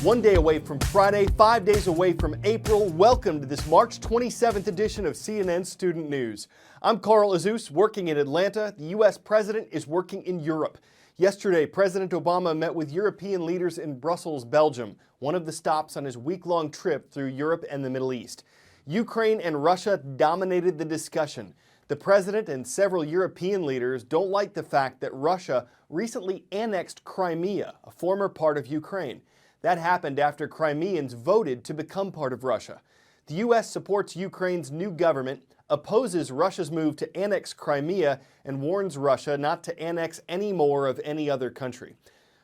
1 day away from Friday, 5 days away from April. Welcome to this March 27th edition of CNN Student News. I'm Carl Azus, working in Atlanta. The U.S. president is working in Europe. Yesterday, President Obama met with European leaders in Brussels, Belgium, one of the stops on his week-long trip through Europe and the Middle East. Ukraine and Russia dominated the discussion. The president and several European leaders don't like the fact that Russia recently annexed Crimea, a former part of Ukraine. That happened after Crimeans voted to become part of Russia. The U.S. supports Ukraine's new government, opposes Russia's move to annex Crimea, and warns Russia not to annex any more of any other country.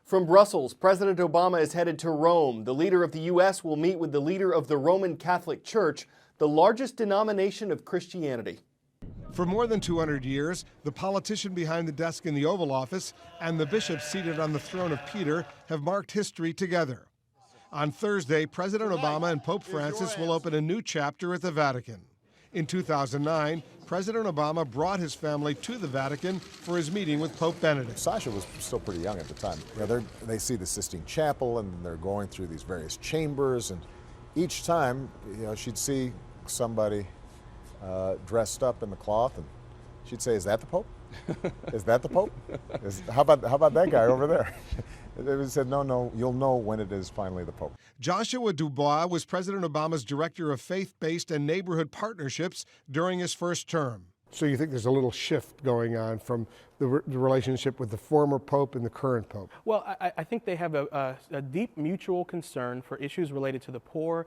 From Brussels, President Obama is headed to Rome. The leader of the U.S. will meet with the leader of the Roman Catholic Church, the largest denomination of Christianity. For more than 200 years, the politician behind the desk in the Oval Office and the bishop seated on the throne of Peter have marked history together. On Thursday, President Obama and Pope Francis will open a new chapter at the Vatican. In 2009, President Obama brought his family to the Vatican for his meeting with Pope Benedict. Sasha was still pretty young at the time. You know, they see the Sistine Chapel, and they're going through these various chambers, and each time, you know, she'd see somebody dressed up in the cloth, and she'd say, "Is that the Pope? Is that the Pope? How about that guy over there?" They said, no, you'll know when it is finally the Pope. Joshua Dubois was President Obama's director of faith-based and neighborhood partnerships during his first term. So you think there's a little shift going on from the relationship with the former Pope and the current Pope? Well, I think they have a deep mutual concern for issues related to the poor,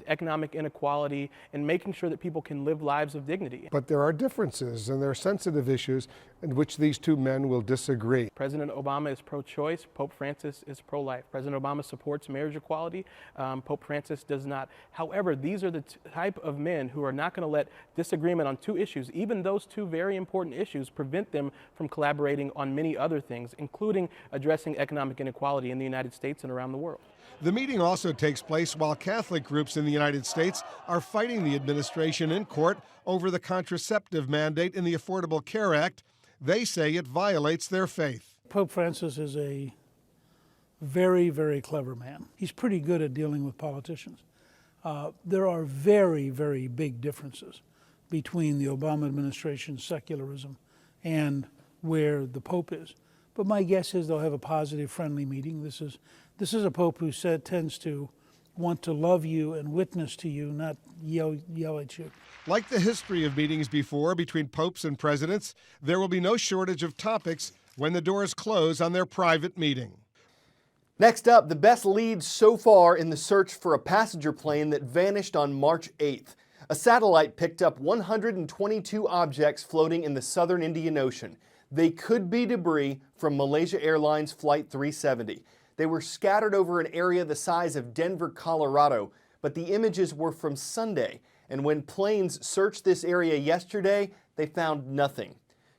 economic inequality, and making sure that people can live lives of dignity. But there are differences, and there are sensitive issues in which these two men will disagree. President Obama is pro-choice. Pope Francis is pro-life. President Obama supports marriage equality. Pope Francis does not. However, these are the type of men who are not going to let disagreement on two issues, even those two very important issues, prevent them from collaborating on many other things, including addressing economic inequality in the United States and around the world. The meeting also takes place while Catholic groups in the United States are fighting the administration in court over the contraceptive mandate in the Affordable Care Act. They say it violates their faith. Pope Francis is a very, very clever man. He's pretty good at dealing with politicians. There are very, very big differences between the Obama administration's secularism and where the Pope is. But my guess is they'll have a positive, friendly meeting. This is a Pope who tends to want to love you and witness to you, not yell at you. Like the history of meetings before between popes and presidents, there will be no shortage of topics when the doors close on their private meeting. Next up, the best leads so far in the search for a passenger plane that vanished on March 8th. A satellite picked up 122 objects floating in the southern Indian Ocean. They could be debris from Malaysia Airlines Flight 370. They were scattered over an area the size of Denver, Colorado, but the images were from Sunday, and when planes searched this area yesterday, they found nothing.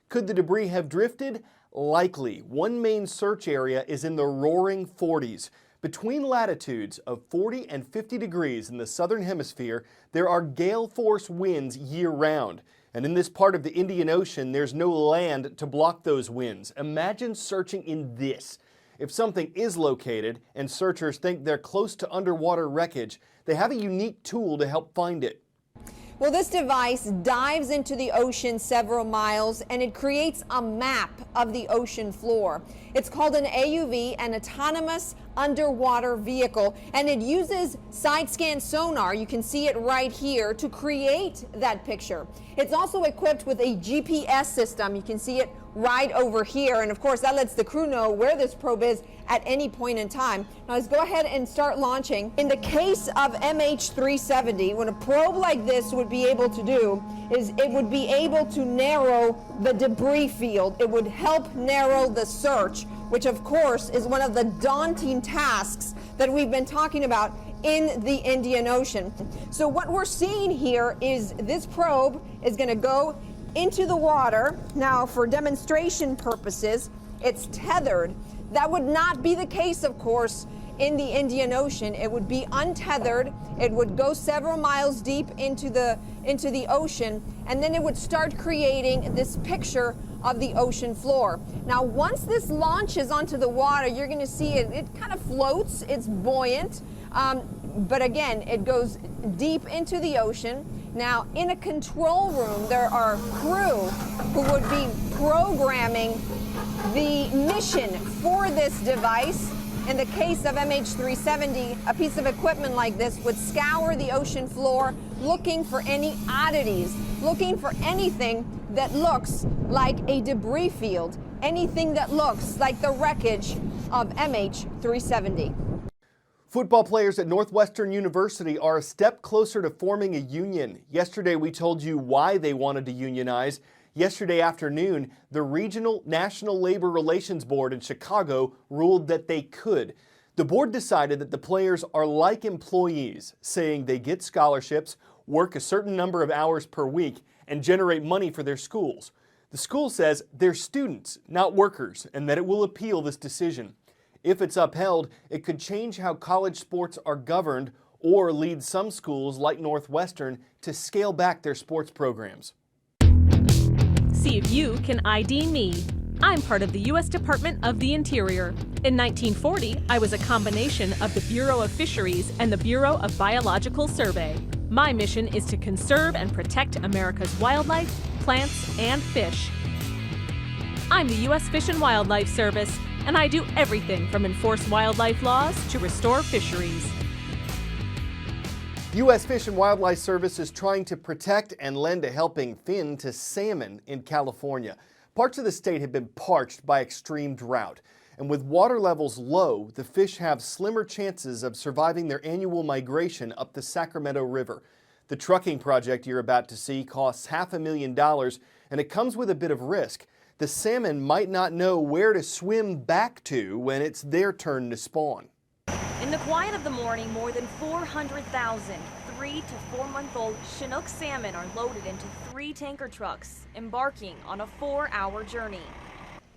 Could the debris have drifted? Likely. One main search area is in the roaring 40s. Between latitudes of 40 and 50 degrees in the southern hemisphere, there are gale force winds year-round. And in this part of the Indian Ocean, there's no land to block those winds. Imagine searching in this. If something is located and searchers think they're close to underwater wreckage, they have a unique tool to help find it. Well, this device dives into the ocean several miles and it creates a map of the ocean floor. It's called an AUV, an autonomous underwater vehicle, and it uses side scan sonar, you can see it right here, to create that picture. It's also equipped with a GPS system. You can see it right over here, and of course that lets the crew know where this probe is at any point in time. Now let's go ahead and start launching. In the case of MH370, what a probe like this would be able to do is it would be able to narrow the debris field. It would help narrow the search, which of course is one of the daunting tasks that we've been talking about in the Indian Ocean. So what we're seeing here is this probe is going to go into the water. Now, for demonstration purposes, it's tethered. That would not be the case, of course, in the Indian Ocean. It would be untethered. It would go several miles deep into the ocean, and then it would start creating this picture of the ocean floor. Now, once this launches onto the water, you're going to see it kind of floats. It's buoyant. But again, it goes deep into the ocean. Now, in a control room, there are crew who would be programming the mission for this device. In the case of MH370, a piece of equipment like this would scour the ocean floor looking for any oddities, looking for anything that looks like a debris field, anything that looks like the wreckage of MH370. Football players at Northwestern University are a step closer to forming a union. Yesterday we told you why they wanted to unionize. Yesterday afternoon, the Regional National Labor Relations Board in Chicago ruled that they could. The board decided that the players are like employees, saying they get scholarships, work a certain number of hours per week, and generate money for their schools. The school says they're students, not workers, and that it will appeal this decision. If it's upheld, it could change how college sports are governed or lead some schools like Northwestern to scale back their sports programs. See if you can ID me. I'm part of the U.S. Department of the Interior. In 1940, I was a combination of the Bureau of Fisheries and the Bureau of Biological Survey. My mission is to conserve and protect America's wildlife, plants, and fish. I'm the U.S. Fish and Wildlife Service, and I do everything from enforce wildlife laws to restore fisheries. U.S. Fish and Wildlife Service is trying to protect and lend a helping fin to salmon in California. Parts of the state have been parched by extreme drought, and with water levels low, the fish have slimmer chances of surviving their annual migration up the Sacramento River. The trucking project you're about to see costs $500,000, and it comes with a bit of risk. The salmon might not know where to swim back to when it's their turn to spawn. In the quiet of the morning, more than 400,000 3- to 4-month-old Chinook salmon are loaded into 3 tanker trucks, embarking on a 4-hour journey.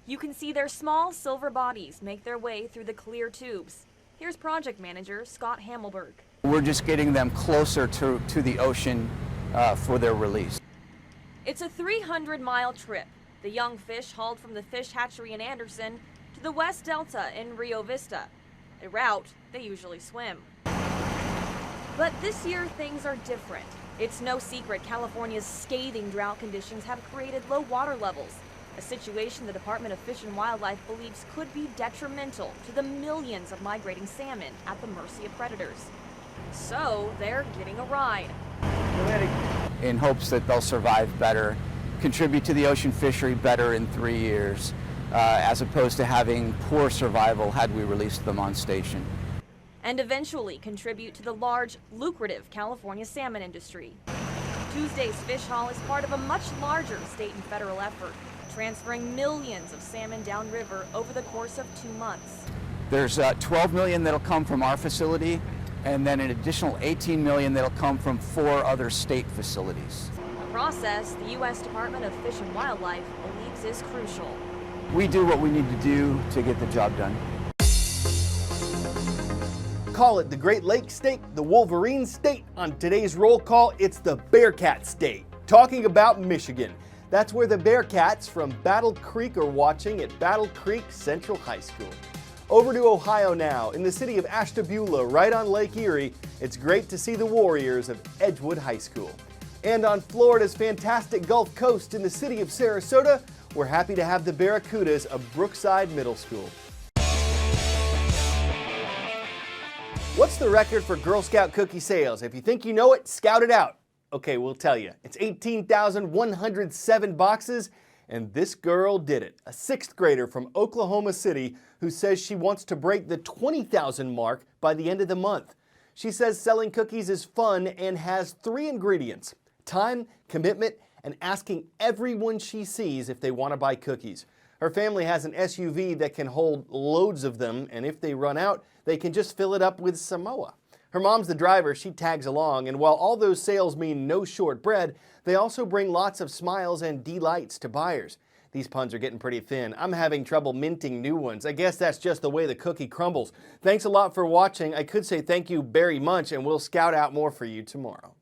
You can see their small silver bodies make their way through the clear tubes. Here's project manager Scott Hamelberg. We're just getting them closer to the ocean for their release. It's a 300-mile trip. The young fish hauled from the fish hatchery in Anderson to the West Delta in Rio Vista, a route they usually swim. But this year, things are different. It's no secret California's scathing drought conditions have created low water levels, a situation the Department of Fish and Wildlife believes could be detrimental to the millions of migrating salmon at the mercy of predators. So they're getting a ride. In hopes that they'll survive better, contribute to the ocean fishery better in 3 years, as opposed to having poor survival had we released them on station. And eventually contribute to the large, lucrative California salmon industry. Tuesday's fish haul is part of a much larger state and federal effort, transferring millions of salmon downriver over the course of 2 months. There's 12 million that'll come from our facility, and then an additional 18 million that'll come from 4 other state facilities. A process the U.S. Department of Fish and Wildlife believes is crucial. We do what we need to do to get the job done. Call it the Great Lakes State, the Wolverine State. On today's roll call, it's the Bearcat State. Talking about Michigan. That's where the Bearcats from Battle Creek are watching at Battle Creek Central High School. Over to Ohio now, in the city of Ashtabula, right on Lake Erie, it's great to see the Warriors of Edgewood High School. And on Florida's fantastic Gulf Coast in the city of Sarasota, we're happy to have the Barracudas of Brookside Middle School. What's the record for Girl Scout cookie sales? If you think you know it, scout it out. Okay, we'll tell you. It's 18,107 boxes, and this girl did it. A 6th grader from Oklahoma City who says she wants to break the 20,000 mark by the end of the month. She says selling cookies is fun and has 3 ingredients: time, commitment, and asking everyone she sees if they want to buy cookies. Her family has an SUV that can hold loads of them, and if they run out, they can just fill it up with Samoa. Her mom's the driver, she tags along, and while all those sales mean no shortbread, they also bring lots of smiles and delights to buyers. These puns are getting pretty thin. I'm having trouble minting new ones. I guess that's just the way the cookie crumbles. Thanks a lot for watching. I could say thank you very much, and we'll scout out more for you tomorrow.